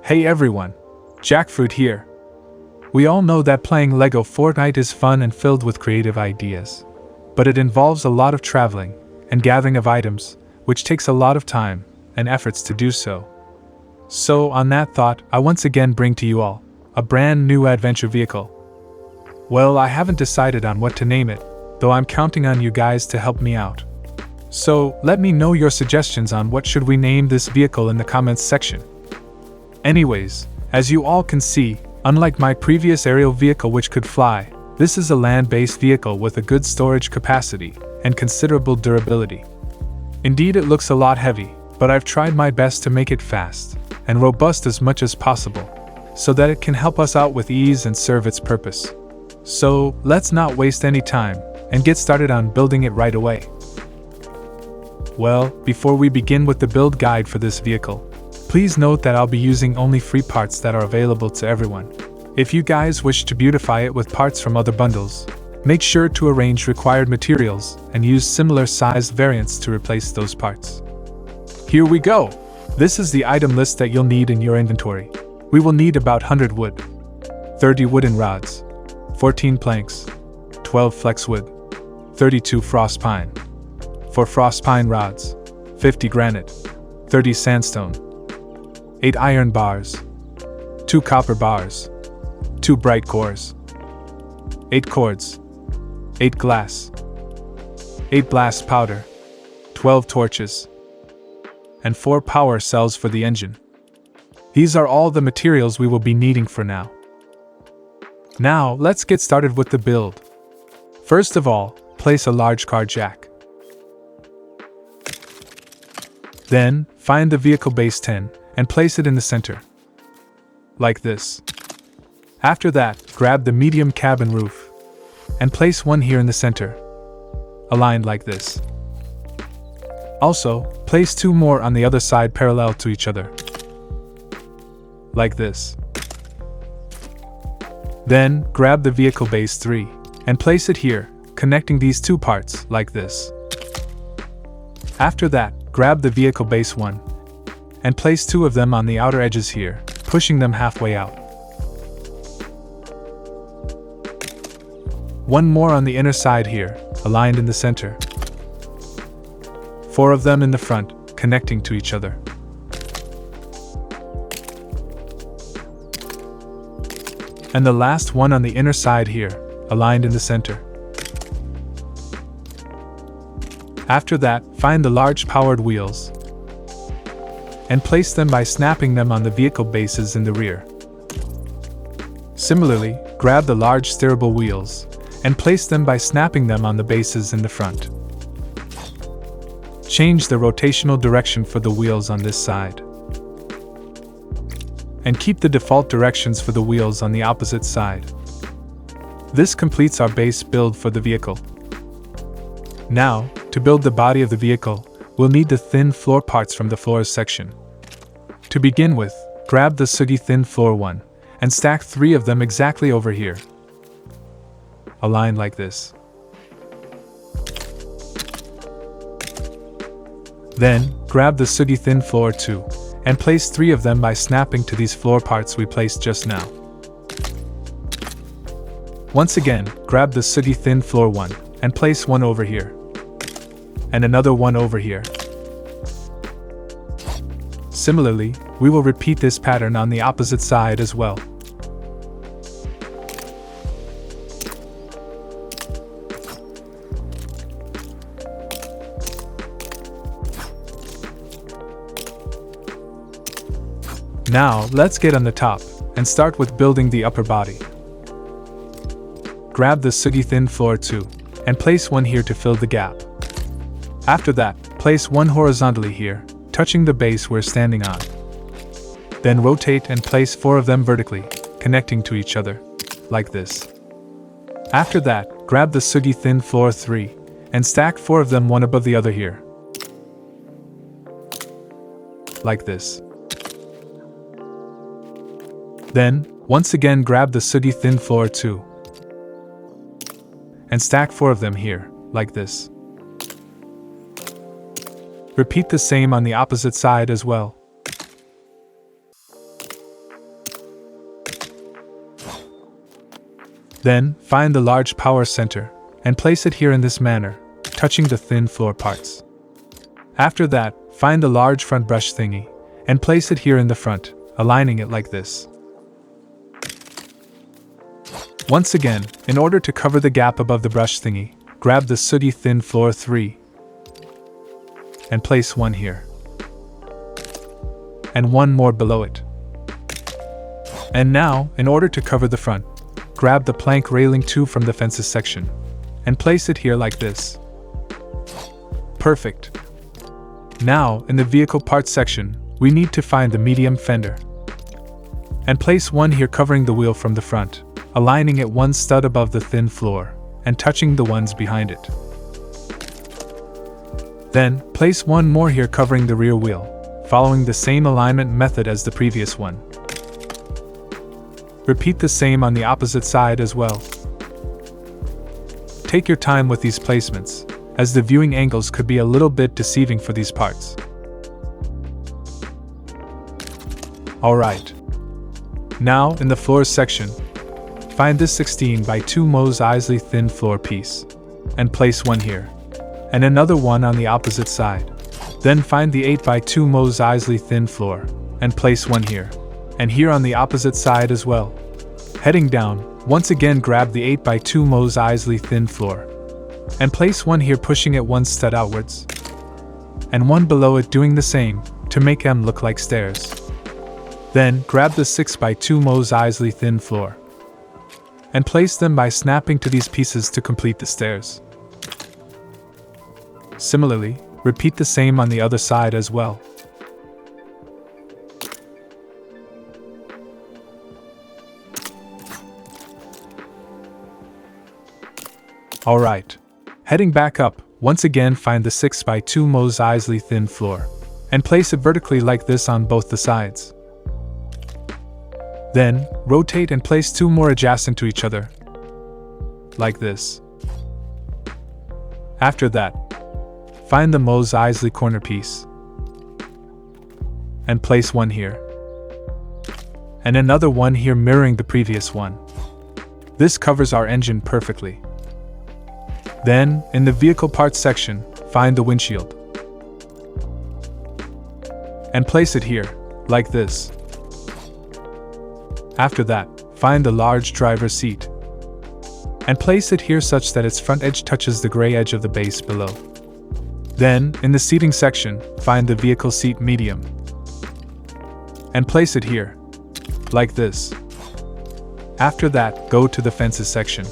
Hey everyone, Jackfruit here. We all know that playing Lego Fortnite is fun and filled with creative ideas. But it involves a lot of traveling and gathering of items, which takes a lot of time and efforts to do so. So, on that thought, I once again bring to you all a brand new adventure vehicle. Well, I haven't decided on what to name it, though I'm counting on you guys to help me out. So, let me know your suggestions on what should we name this vehicle in the comments section. Anyways, as you all can see, unlike my previous aerial vehicle which could fly, this is a land-based vehicle with a good storage capacity and considerable durability. Indeed, it looks a lot heavy, but I've tried my best to make it fast and robust as much as possible, so that it can help us out with ease and serve its purpose. So, let's not waste any time and get started on building it right away. Well, before we begin with the build guide for this vehicle, please note that I'll be using only free parts that are available to everyone. If you guys wish to beautify it with parts from other bundles, make sure to arrange required materials and use similar sized variants to replace those parts. Here we go! This is the item list that you'll need in your inventory. We will need about 100 wood, 30 wooden rods, 14 planks, 12 flex wood, 32 frost pine, 4 frost pine rods, 50 granite, 30 sandstone, 8 iron bars, 2 copper bars, 2 bright cores, 8 cords, 8 glass, 8 blast powder, 12 torches, and 4 power cells for the engine. These are all the materials we will be needing for now. Now, let's get started with the build. First of all, place a large car jack. Then, find the vehicle base 10 and place it in the center. Like this. After that, grab the medium cabin roof and place one here in the center, aligned like this. Also, place 2 more on the other side parallel to each other, like this. Then, grab the vehicle base 3 and place it here, connecting these 2 parts, like this. After that, grab the vehicle base 1 and place 2 of them on the outer edges here, pushing them halfway out. 1 more on the inner side here, aligned in the center. 4 of them in the front, connecting to each other. And the last one on the inner side here, aligned in the center. After that, find the large powered wheels and place them by snapping them on the vehicle bases in the rear. Similarly, grab the large steerable wheels and place them by snapping them on the bases in the front. Change the rotational direction for the wheels on this side. And keep the default directions for the wheels on the opposite side. This completes our base build for the vehicle. Now, to build the body of the vehicle, we'll need the thin floor parts from the floors section. To begin with, grab the sooty thin floor one and stack 3 of them exactly over here, aligned like this. Then, grab the sooty thin floor 2 and place 3 of them by snapping to these floor parts we placed just now. Once again, grab the sooty thin floor 1 and place 1 over here, and another 1 over here. Similarly, we will repeat this pattern on the opposite side as well. Now, let's get on the top and start with building the upper body. Grab the sooty thin floor 2 and place 1 here to fill the gap. After that, place 1 horizontally here, touching the base we're standing on. Then rotate and place 4 of them vertically, connecting to each other, like this. After that, grab the sooty thin floor 3 and stack 4 of them one above the other here, like this. Then, once again grab the sooty thin floor 2 and stack 4 of them here, like this. Repeat the same on the opposite side as well. Then, find the large power center, and place it here in this manner, touching the thin floor parts. After that, find the large front brush thingy, and place it here in the front, aligning it like this. Once again, in order to cover the gap above the brush thingy, grab the sooty thin floor 3, and place one here, and one more below it. And now, in order to cover the front, grab the plank railing 2 from the fences section, and place it here like this. Perfect. Now, in the vehicle parts section, we need to find the medium fender, and place one here covering the wheel from the front, aligning it one stud above the thin floor, and touching the ones behind it. Then, place one more here covering the rear wheel, following the same alignment method as the previous one. Repeat the same on the opposite side as well. Take your time with these placements, as the viewing angles could be a little bit deceiving for these parts. Alright. Now, in the floors section, find this 16 by 2 Mos Eisley thin floor piece, and place one here, and another one on the opposite side. Then find the 8 by 2 Mos Eisley thin floor, and place one here, and here on the opposite side as well. Heading down, once again grab the 8 by 2 Mos Eisley thin floor, and place one here pushing it one stud outwards, and one below it doing the same, to make them look like stairs. Then, grab the 6 by 2 Mos Eisley thin floor, and place them by snapping to these pieces to complete the stairs. Similarly, repeat the same on the other side as well. Alright. Heading back up, once again find the 6 by 2 Mos Eisley thin floor, and place it vertically like this on both the sides. Then, rotate and place two more adjacent to each other, like this. After that, find the Mos Eisley corner piece, and place one here, and another one here mirroring the previous one. This covers our engine perfectly. Then, in the vehicle parts section, find the windshield, and place it here, like this. After that, find the large driver's seat, and place it here such that its front edge touches the gray edge of the base below. Then, in the seating section, find the vehicle seat medium, and place it here, like this. After that, go to the fences section.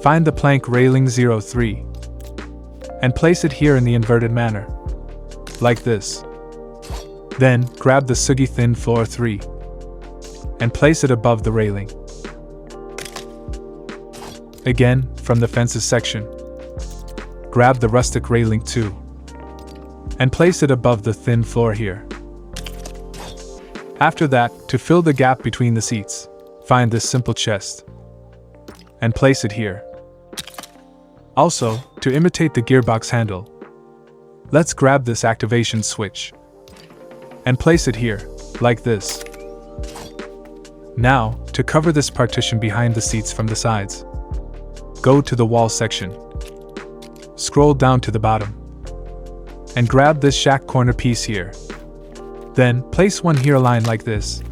Find the plank railing 03, and place it here in the inverted manner, like this. Then, grab the sooty thin floor 3, and place it above the railing. Again, from the fences section, grab the rustic railing 2, and place it above the thin floor here. After that, to fill the gap between the seats, find this simple chest, and place it here. Also, to imitate the gearbox handle, let's grab this activation switch, and place it here, like this. Now, to cover this partition behind the seats from the sides, go to the wall section, scroll down to the bottom, and grab this shack corner piece here. Then, place one here aligned like this,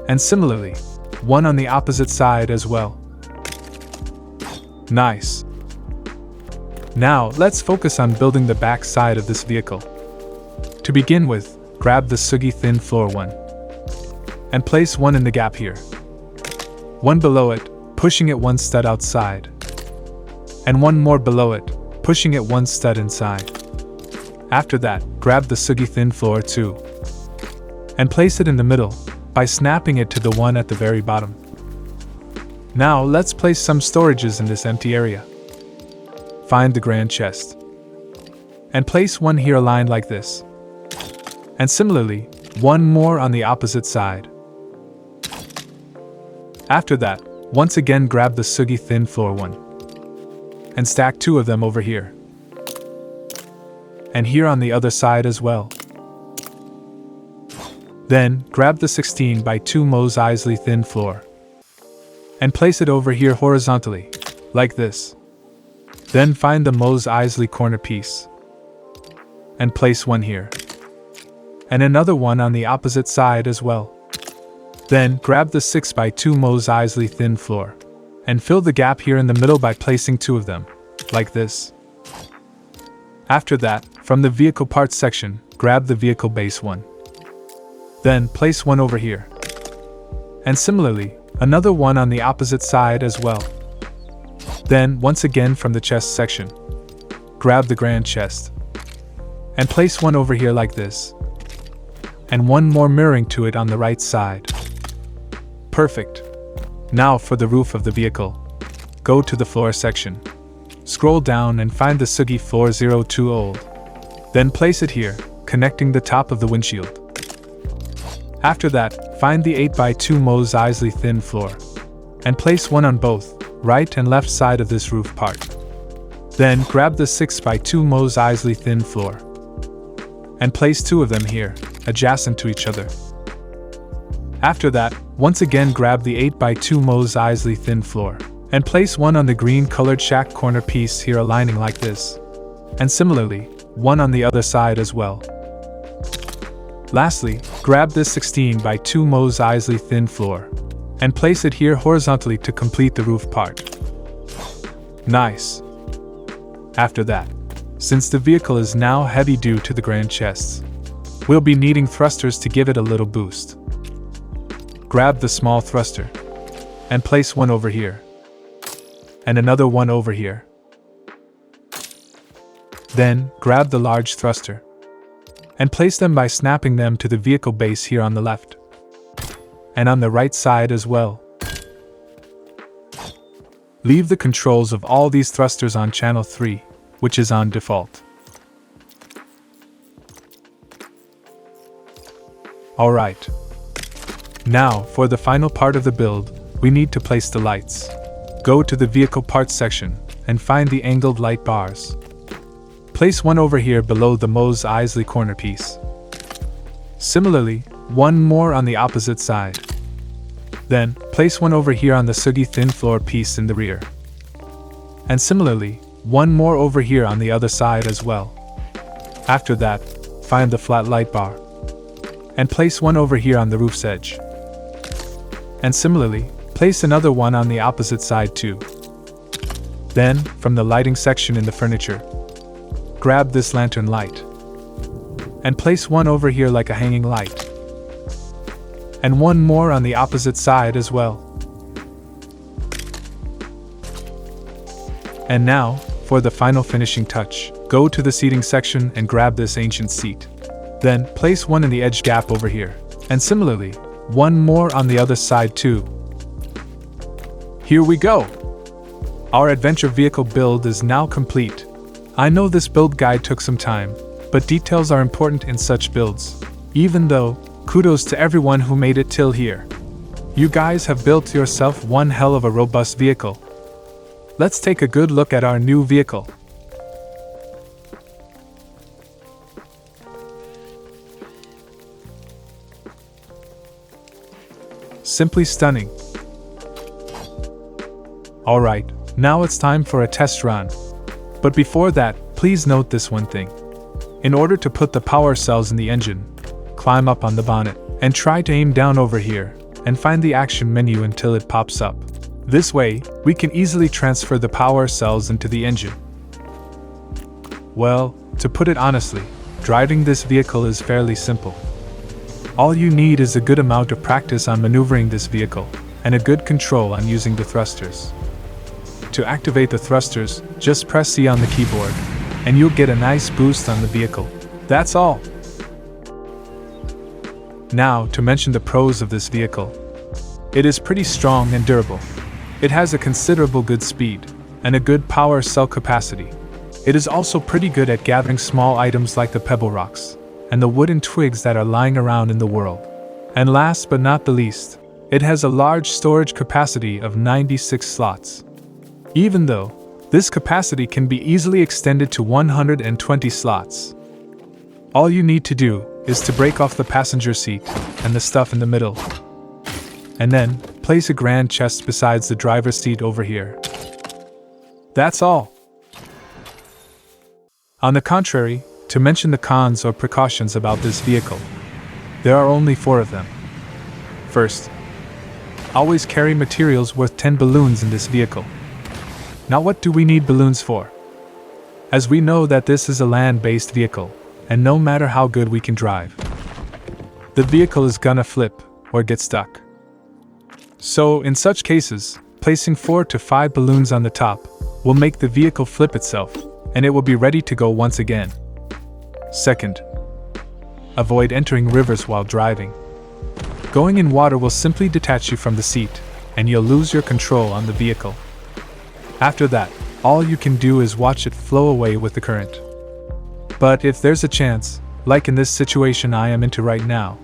and similarly, one on the opposite side as well. Nice. Now, let's focus on building the back side of this vehicle. To begin with, grab the sooty thin floor 1, and place one in the gap here, one below it, pushing it one stud outside, and one more below it, pushing it one stud inside. After that, grab the sooty thin floor 2, and place it in the middle, by snapping it to the one at the very bottom. Now let's place some storages in this empty area. Find the grand chest, and place one here aligned like this, and similarly, one more on the opposite side. After that, once again grab the sooty thin floor 1, and stack two of them over here, and here on the other side as well. Then, grab the 16 by 2 Mos Eisley thin floor, and place it over here horizontally, like this. Then find the Mos Eisley corner piece, and place one here, and another one on the opposite side as well. Then grab the 6x2 Mos Eisley thin floor, and fill the gap here in the middle by placing two of them, like this. After that, from the vehicle parts section, grab the vehicle base one. Then place one over here. And similarly, another one on the opposite side as well. Then, once again from the chest section, grab the grand chest, and place one over here like this, and one more mirroring to it on the right side. Perfect. Now for the roof of the vehicle. Go to the floor section. Scroll down and find the Sugi floor 02 old. Then place it here, connecting the top of the windshield. After that, find the 8x2 Mos Eisley thin floor, and place one on both right and left side of this roof part. Then grab the 6x2 Mos Eisley thin floor, and place two of them here, adjacent to each other. After that, once again grab the 8x2 Mos Eisley thin floor, and place one on the green colored shack corner piece here aligning like this, and similarly, one on the other side as well. Lastly, grab this 16x2 Mos Eisley thin floor, and place it here horizontally to complete the roof part. Nice! After that, since the vehicle is now heavy due to the grand chests, we'll be needing thrusters to give it a little boost. Grab the small thruster, and place one over here, and another one over here. Then, grab the large thruster, and place them by snapping them to the vehicle base here on the left, and on the right side as well. Leave the controls of all these thrusters on channel 3, which is on default. Alright. Now, for the final part of the build, we need to place the lights. Go to the vehicle parts section, and find the angled light bars. Place one over here below the Mos Eisley corner piece. Similarly, one more on the opposite side. Then, place one over here on the Sugi thin floor piece in the rear. And similarly, one more over here on the other side as well. After that, find the flat light bar, and place one over here on the roof's edge. And similarly, place another one on the opposite side too. Then, from the lighting section in the furniture, grab this lantern light, and place one over here like a hanging light, and one more on the opposite side as well. And now, for the final finishing touch, go to the seating section and grab this ancient seat. Then, place one in the edge gap over here, and similarly, one more on the other side too. Here we go! Our adventure vehicle build is now complete. I know this build guide took some time, but details are important in such builds. Even though, kudos to everyone who made it till here. You guys have built yourself one hell of a robust vehicle. Let's take a good look at our new vehicle. Simply stunning. Alright, now it's time for a test run. But before that, please note this one thing. In order to put the power cells in the engine, climb up on the bonnet, and try to aim down over here, and find the action menu until it pops up. This way, we can easily transfer the power cells into the engine. Well, to put it honestly, driving this vehicle is fairly simple. All you need is a good amount of practice on maneuvering this vehicle, and a good control on using the thrusters. To activate the thrusters, just press C on the keyboard, and you'll get a nice boost on the vehicle. That's all. Now, to mention the pros of this vehicle. It is pretty strong and durable. It has a considerable good speed, and a good power cell capacity. It is also pretty good at gathering small items like the pebble rocks, and the wooden twigs that are lying around in the world. And last but not the least, it has a large storage capacity of 96 slots. Even though, this capacity can be easily extended to 120 slots. All you need to do is to break off the passenger seat and the stuff in the middle. And then, place a grand chest besides the driver's seat over here. That's all. On the contrary, to mention the cons or precautions about this vehicle, there are only 4 of them. First, always carry materials worth 10 balloons in this vehicle. Now what do we need balloons for? As we know that this is a land-based vehicle, and no matter how good we can drive, the vehicle is gonna flip or get stuck. So, in such cases, placing 4 to 5 balloons on the top will make the vehicle flip itself, and it will be ready to go once again. Second, avoid entering rivers while driving. Going in water will simply detach you from the seat, and you'll lose your control on the vehicle. After that, all you can do is watch it flow away with the current. But if there's a chance, like in this situation I am into right now,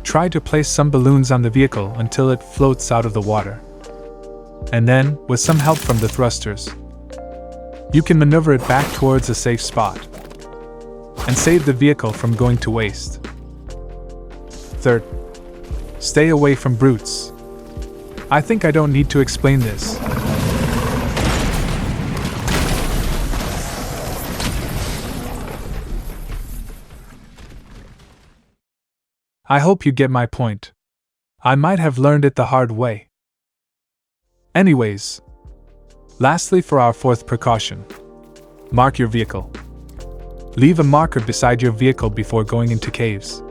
try to place some balloons on the vehicle until it floats out of the water. And then, with some help from the thrusters, you can maneuver it back towards a safe spot and save the vehicle from going to waste. Third, stay away from brutes. I think I don't need to explain this. I hope you get my point. I might have learned it the hard way. Anyways, lastly for our 4th precaution, mark your vehicle. Leave a marker beside your vehicle before going into caves,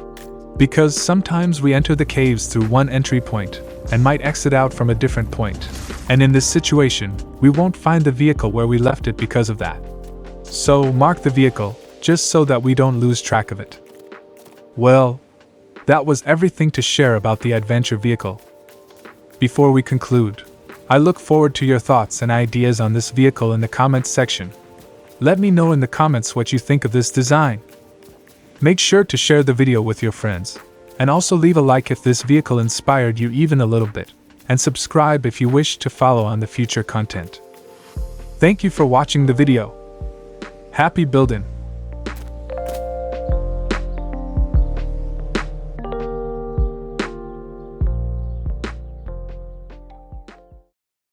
because sometimes we enter the caves through one entry point and might exit out from a different point, and in this situation, we won't find the vehicle where we left it because of that. So mark the vehicle, just so that we don't lose track of it. Well, that was everything to share about the adventure vehicle. Before we conclude, I look forward to your thoughts and ideas on this vehicle in the comments section. Let me know in the comments what you think of this design. Make sure to share the video with your friends, and also leave a like if this vehicle inspired you even a little bit, and subscribe if you wish to follow on the future content. Thank you for watching the video. Happy building!